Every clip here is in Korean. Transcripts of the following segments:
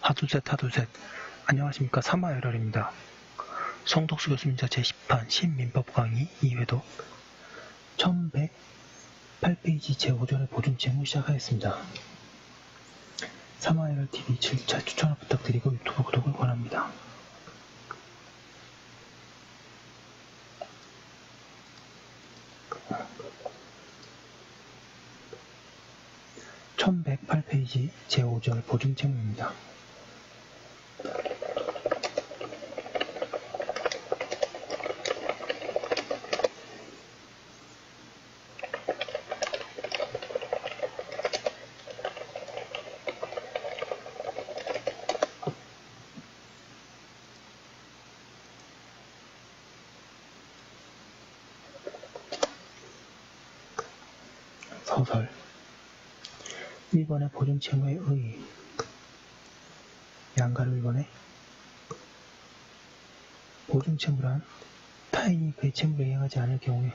하둘셋 하둘셋. 안녕하십니까. 사마열혈입니다. 성덕수 교수님자 제10판 신민법 강의 2회독 1108페이지 제5절의 보존체무 시작하겠습니다. 사마열혈TV 7차 추천을 부탁드리고 유튜브 구독을 권합니다. (1108페이지) 제5절 보존체무입니다. 서설 1번의 보존채무의 의의. 양가로 1번에 보존채무란 타인이 그의 채무를 이행하지 않을 경우에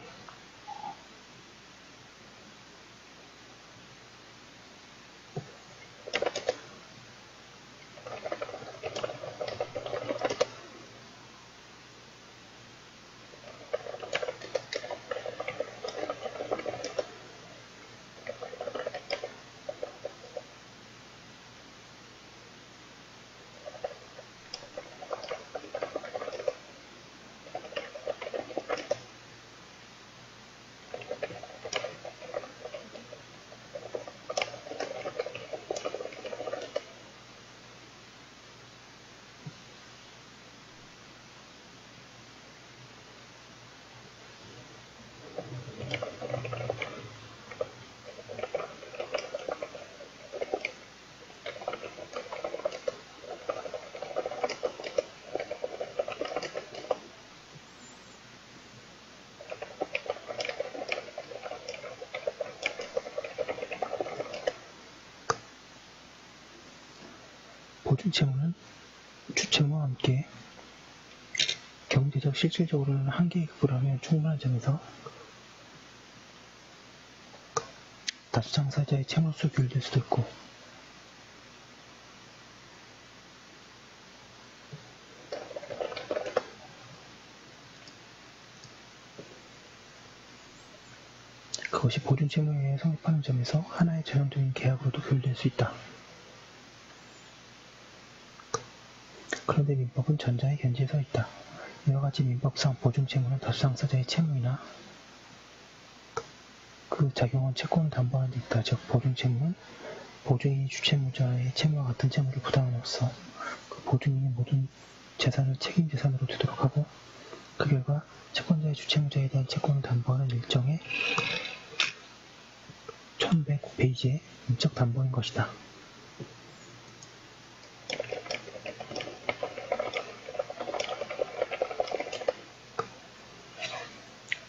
보존채무는 주채무와 함께 경제적, 실질적으로는 한계에 극복하면 충분한 점에서 다수장사자의 채무로서 규율될 수도 있고 그것이 보존채무에 의해 성립하는 점에서 하나의 전형적인 계약으로도 규율될 수 있다. 그런데 민법은 전자의 견지에 서 있다. 이와같이 민법상 보존채무는 다수장사자의 채무이나 그 작용한 채권을 담보하는 데 있다. 즉 보존채무는 보존인이 주채무자의 채무와 같은 채무를 부담함으로써 그 보존인이 모든 재산을 책임재산으로 되도록 하고 그 결과 채권자의 주채무자에 대한 채권을 담보하는 일정의 1109페이지의 인적 담보인 것이다.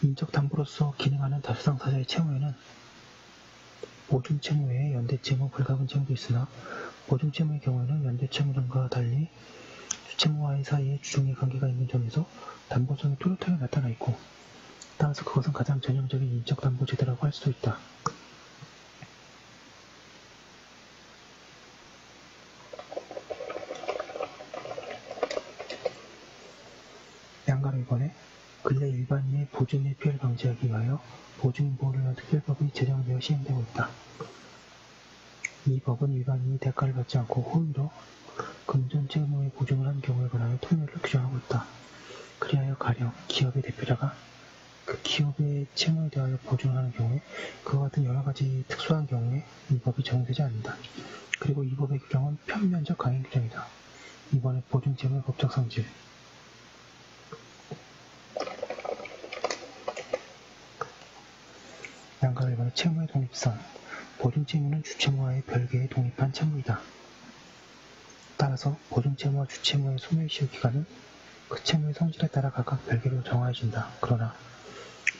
인적 담보로서 기능하는 다수장사자의 채무에는 보존채무 외에 연대채무, 불가분 채무도 있으나 보존채무의 경우에는 연대채무 등과 달리 주채무와의 사이에 주종의 관계가 있는 점에서 담보성이 뚜렷하게 나타나 있고 따라서 그것은 가장 전형적인 인적 담보 제도라고 할 수도 있다. 양가로 2번에 근래 일반인의 보증의 피해를 방지하기 위하여 보증인 보호를 위한 특별법이 제정되어 시행되고 있다. 이 법은 일반인이 대가를 받지 않고 호의로 금전 채무의 보증을 한 경우에 관하여 통일을 규정하고 있다. 그리하여 가령 기업의 대표자가 그 기업의 채무에 대하여 보증을 하는 경우에 그와 같은 여러가지 특수한 경우에 이 법이 적용되지 않는다. 그리고 이 법의 규정은 편면적 강행 규정이다. 이번에 보증채무의 법적 성질. 양가 1번의 채무의 독립성. 보증채무는 주채무와의 별개의 독립한 채무이다. 따라서 보증채무와 주채무의 소멸시효 기간은 그 채무의 성질에 따라 각각 별개로 정하여진다. 그러나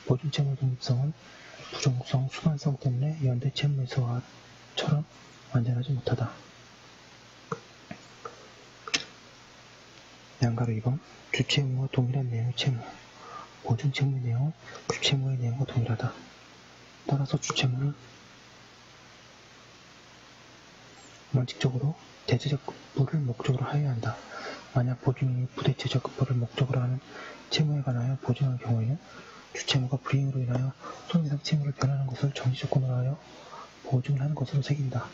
보증채무의 독립성은 부종성, 수반성 때문에 연대채무에서처럼 완전하지 못하다. 양가로 2번 주채무와 동일한 내용의 채무. 보증채무의 내용은 주채무의 내용과 동일하다. 따라서 주채무는 원칙적으로 대체적급부를 목적으로 하여야 한다. 만약 보증인이 부대체적급부를 목적으로 하는 채무에 관하여 보증할 경우에는 주채무가 불이행으로 인하여 손해상 채무를 변하는 것을 정지조건으로 하여 보증을 하는 것으로 새긴다.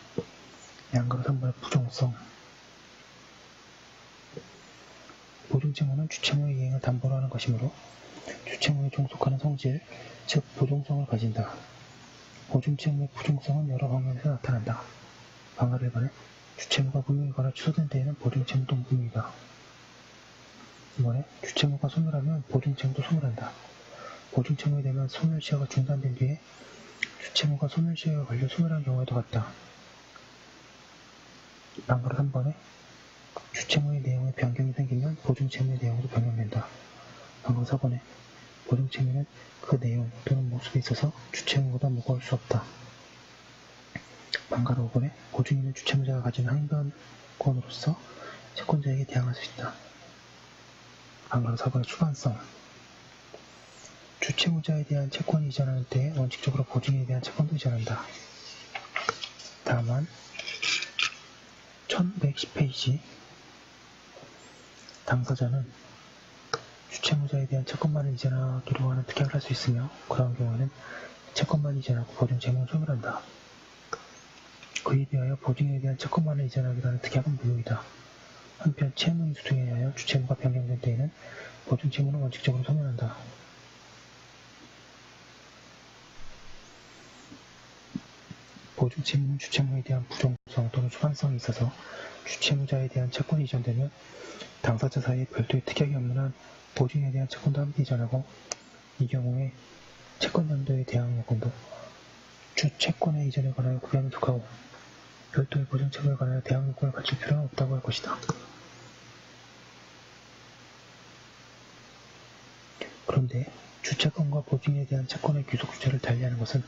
양가로 3번의 부종성. 보증채무는 주채무의 이행을 담보로 하는 것이므로 주채무에 종속하는 성질, 즉 보종성을 가진다. 보증채무의 부종성은 여러 방면에서 나타난다. 방가를 1번에 주채무가 무효이거나 취소된 때에는 보증채무도 무효이다. 2번에 주채무가 소멸하면 보증채무도 소멸한다. 보증채무에 대한 소멸시효가 중단된 뒤에 주채무가 소멸시효에 걸려 소멸한 경우에도 같다. 방가로 3번에 주채무의 내용에 변경이 생기면 보증채무의 내용도 변경된다. 방가로 4번에 보증채무는 그 내용 또는 모습에 있어서 주채무보다 무거울 수 없다. 방가로 5번에 보증인은 주채무자가 가진 항변권으로서 채권자에게 대항할 수 있다. 방가로 4번의 추관성. 주채무자에 대한 채권이 이전하는 때에 원칙적으로 보증인에 대한 채권도 이전한다. 다만 1110페이지 당사자는 주채무자에 대한 채권만을 이전하기로 하는 특약을 할 수 있으며 그러한 경우에는 채권만 이전하고 보증채무는 소멸한다. 그에 비하여 보증인에 대한 채권만을 이전하기로 하는 특약은 무효이다. 한편 채무인수 등에 의하여 주채무가 변경된 때에는 보증채무는 원칙적으로 소멸한다. 보증채무는 주채무에 대한 부종성 또는 수반성이 있어서 주채무자에 대한 채권이 이전되면 당사자 사이에 별도의 특약이 없는 한 보증인에 대한 채권도 함께 이전하고 이 경우에 채권연도의 대항 요건도 주채권의 이전에 관하여 구별하면 속하고 별도의 보증채무에 관하여 대항 요건을 갖출 필요는 없다고 할 것이다. 그런데 주채권과 보증인에 대한 채권의 귀속 주체를 달리하는 것은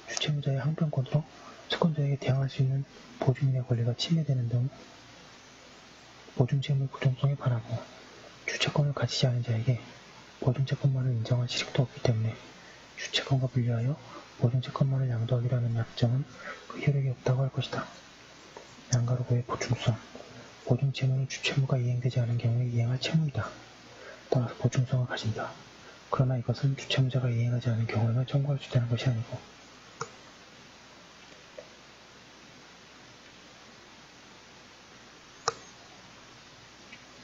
주채무자의 항변권으로 채권자에게 대항할 수 있는 보증인의 권리가 침해되는 등 보증채무의 부종성에 반하고 주채권을 가지지 않은 자에게 보증채권만을 인정할 실익도 없기 때문에 주채권과 분리하여 보증채권만을 양도하기로 하는 약정은 그 효력이 없다고 할 것이다. 양가로고의 보충성. 보증채무는 주채무가 이행되지 않은 경우에 이행할 채무이다. 따라서 보충성을 가진다. 그러나 이것은 주채무자가 이행하지 않은 경우에만 청구할 수 있다는 것이 아니고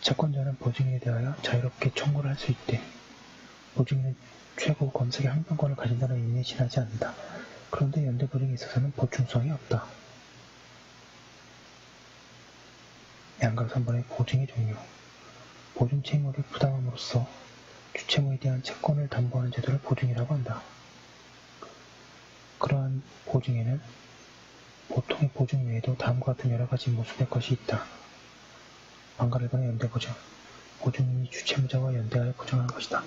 채권자는 보증인에 대하여 자유롭게 청구를 할 수 있대. 보증인은 최고 검색의 항변권을 가진다는 의미에 지나지 않는다. 그런데 연대보증에 있어서는 보충성이 없다. 양가로 3번의 보증의 종류. 보증 채무를 부담함으로써 주채무에 대한 채권을 담보하는 제도를 보증이라고 한다. 그러한 보증에는 보통의 보증 외에도 다음과 같은 여러 가지 모습의 것이 있다. 방가를 1번의 연대보증. 보증인이 주채무자와 연대하여 보증하는 것이다.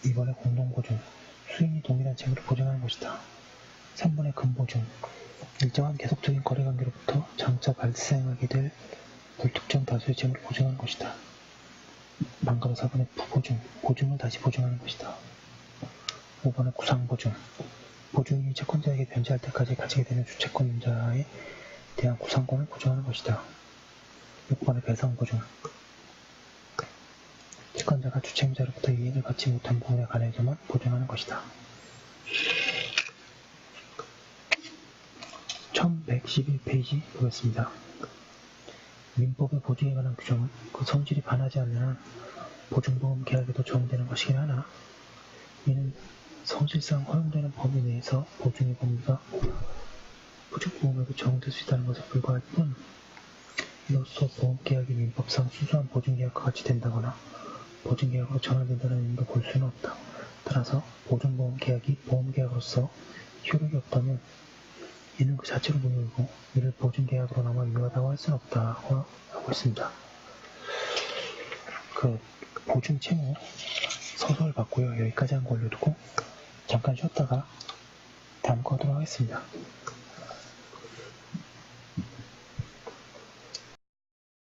2번의 공동보증. 수인이 동일한 채무를 보증하는 것이다. 3번의 근보증. 일정한 계속적인 거래관계로부터 장차 발생하게 될 불특정 다수의 채무를 보증하는 것이다. 방가로 4번의 부보증. 보증을 다시 보증하는 것이다. 5번의 구상보증. 보증인이 채권자에게 변제할 때까지 가지게 되는 주채권자에 대한 구상권을 보증하는 것이다. 6번의 배상보증. 채권자가 주채무자로부터 이익을 받지 못한 부분에 관해서만 보증하는 것이다. 1111페이지 보겠습니다. 민법의 보증에 관한 규정은 그 성질이 반하지 않는 한 보증보험 계약에도 적용되는 것이긴 하나 이는 성질상 허용되는 범위 내에서 보증의 범위가 보증보험에도 적용될 수 있다는 것에 불과할 뿐 이로써 보험계약이 민법상 순수한 보증계약과 같이 된다거나 보증계약으로 전환된다는 의미로 볼 수는 없다. 따라서 보증보험계약이 보험계약으로서 효력이 없다면 이는 그 자체로 무효이고 이를 보증계약으로나마 유효하다고 할 수는 없다고 하고 있습니다. 보증채무 서술을 받고요. 여기까지 한 거 올려두고 잠깐 쉬었다가 다음 거 하도록 하겠습니다.